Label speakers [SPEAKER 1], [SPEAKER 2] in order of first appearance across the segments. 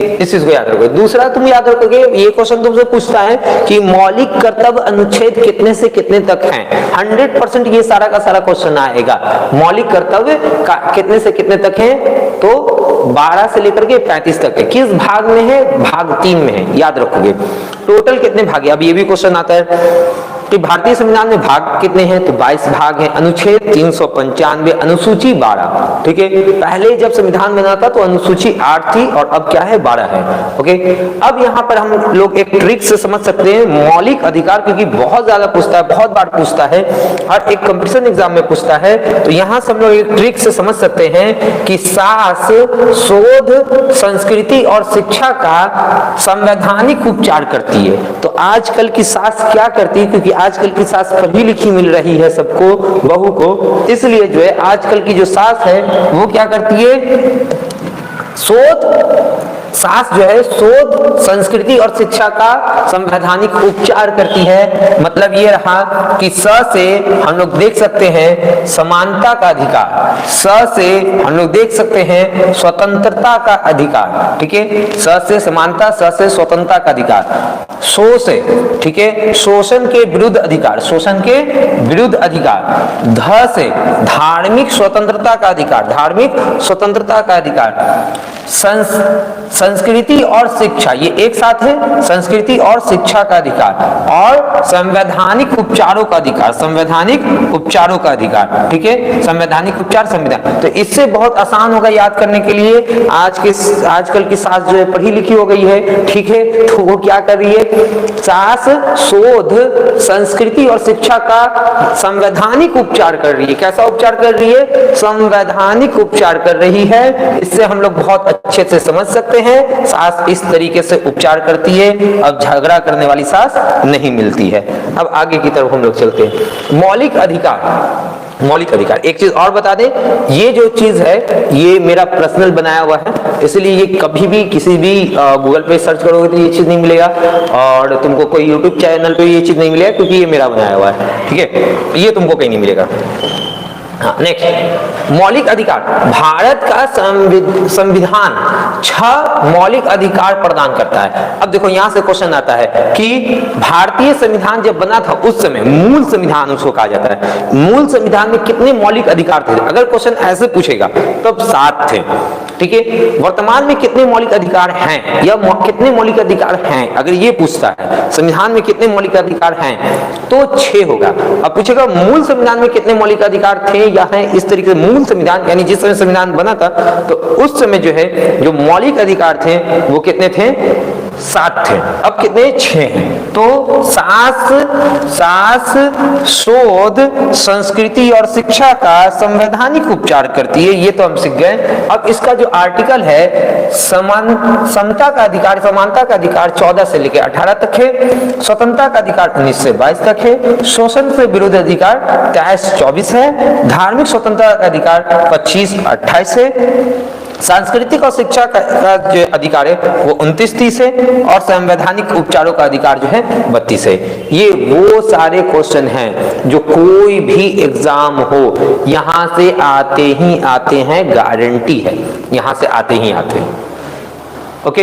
[SPEAKER 1] इस चीज को याद रखोगे। दूसरा तुम याद रखोगे, ये क्वेश्चन तुमसे पूछता है कि मौलिक कर्तव्य अनुच्छेद कितने से कितने तक हैं। 100% ये सारा का सारा क्वेश्चन आएगा। मौलिक कर्तव्य कितने से कितने तक हैं, तो 12 से लेकर के 35 तक है। किस भाग में है, भाग 3 में है, याद रखोगे। टोटल कितने भाग है, अब ये भी क्वेश्चन आता है कि भारतीय संविधान में भाग कितने हैं, तो 22 भाग हैं। अनुच्छेद 395, अनुसूची 12। ठीक है, पहले जब संविधान बना था तो अनुसूची 8 थी और अब क्या है, 12 है। ओके, अब यहाँ पर हम लोग एक ट्रिक से समझ सकते हैं मौलिक अधिकार, क्योंकि बहुत ज्यादा पूछता है, बहुत बार पूछता है, हर एक कंपटीशन एग्जाम में पूछता है। तो यहाँ से हम लोग एक ट्रिक से समझ सकते हैं कि सास शोध संस्कृति और शिक्षा का संवैधानिक उपचार करती है। तो आजकल की सास क्या करती है, क्योंकि आजकल की सास पढ़ी लिखी मिल रही है सबको, बहू को, इसलिए जो है आजकल की जो सास है वो क्या करती है, सास जो है शोध संस्कृति और शिक्षा का संवैधानिक उपचार करती है। मतलब ये रहा कि स से हम लोग देख सकते हैं समानता का अधिकार, स से हम लोग देख सकते हैं स्वतंत्रता का अधिकार। ठीक है, स से समानता, स से स्वतंत्रता का अधिकार, शो से, ठीक है, शोषण के विरुद्ध अधिकार, शोषण के विरुद्ध अधिकार, ध से धार्मिक स्वतंत्रता का अधिकार, धार्मिक स्वतंत्रता का अधिकार, संस्कृति और शिक्षा, ये एक साथ है, संस्कृति और शिक्षा का अधिकार, और संवैधानिक उपचारों का अधिकार, संवैधानिक उपचारों का अधिकार। ठीक है, संवैधानिक उपचार, संविधान। तो इससे बहुत आसान होगा याद करने के लिए। आजकल की सास जो है पढ़ी लिखी हो गई है, ठीक है, तो वो क्या कर रही है, सास शोध संस्कृति और शिक्षा का संवैधानिक उपचार कर रही है। कैसा उपचार कर रही है, संवैधानिक उपचार कर रही है। इससे हम लोग बहुत अच्छे से समझ सकते हैं सास इस तरीके से उपचार करती है। अब झगड़ा करने वाली सास नहीं मिलती है। अब आगे की तरफ हम लोग चलते हैं। मौलिक अधिकार, मौलिक अधिकार, एक चीज और बता दें, ये जो चीज है ये मेरा पर्सनल बनाया हुआ है, इसलिए ये कभी भी किसी भी गूगल पे सर्च करोगे तो ये चीज नहीं मिलेगा, और तुमको कोई यूट्यूब चैनल पे ये चीज नहीं मिलेगा, क्योंकि ये मेरा बनाया हुआ है। ठीक है, ये तुमको कहीं नहीं मिलेगा। हाँ, नेक्स्ट, मौलिक अधिकार। भारत का संविधान 6 मौलिक अधिकार प्रदान करता है। अब देखो यहां से क्वेश्चन आता है कि भारतीय संविधान जब बना था उस समय, मूल संविधान उसको कहा जाता है, मूल संविधान में कितने मौलिक अधिकार थे। अगर क्वेश्चन ऐसे पूछेगा तो 7 थे। ठीक है, वर्तमान में कितने मौलिक अधिकार हैं, या कितने मौलिक अधिकार हैं, अगर ये पूछता है संविधान में कितने मौलिक अधिकार हैं तो 6 होगा। अब पूछेगा मूल संविधान में कितने मौलिक अधिकार थे या हैं, इस तरीके से मूल संविधान यानी जिस समय संविधान बना था तो उस समय जो है जो मौलिक अधिकार थे वो कितने थे, 7 थे। अब कितने, 6 हैं। तो सास शोध संस्कृति और शिक्षा का संवैधानिक उपचार करती है, ये तो हम सीख गए। अब इसका जो आर्टिकल है समता का अधिकार, समानता का अधिकार 14 से लेकर 18 तक है, स्वतंत्रता का अधिकार 19 से 22 तक है, शोषण से विरुद्ध अधिकार 23-24 है, धार्मिक स्वतंत्रता का अधिकार 25-28 है, सांस्कृतिक और शिक्षा का जो अधिकार है वो 29-30 है, और संवैधानिक उपचारों का अधिकार जो है 32 है। ये वो सारे क्वेश्चन हैं जो कोई भी एग्जाम हो यहां से आते ही आते हैं, गारंटी है, यहां से आते ही आते हैं। ओके,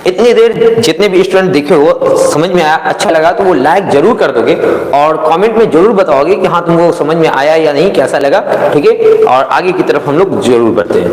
[SPEAKER 1] इतनी देर जितने भी स्टूडेंट देखे हो, समझ में आया, अच्छा लगा तो वो लाइक जरूर कर दोगे, और कमेंट में जरूर बताओगे कि हाँ तुमको समझ में आया या नहीं, कैसा लगा। ठीक है, और आगे की तरफ हम लोग जरूर बढ़ते हैं।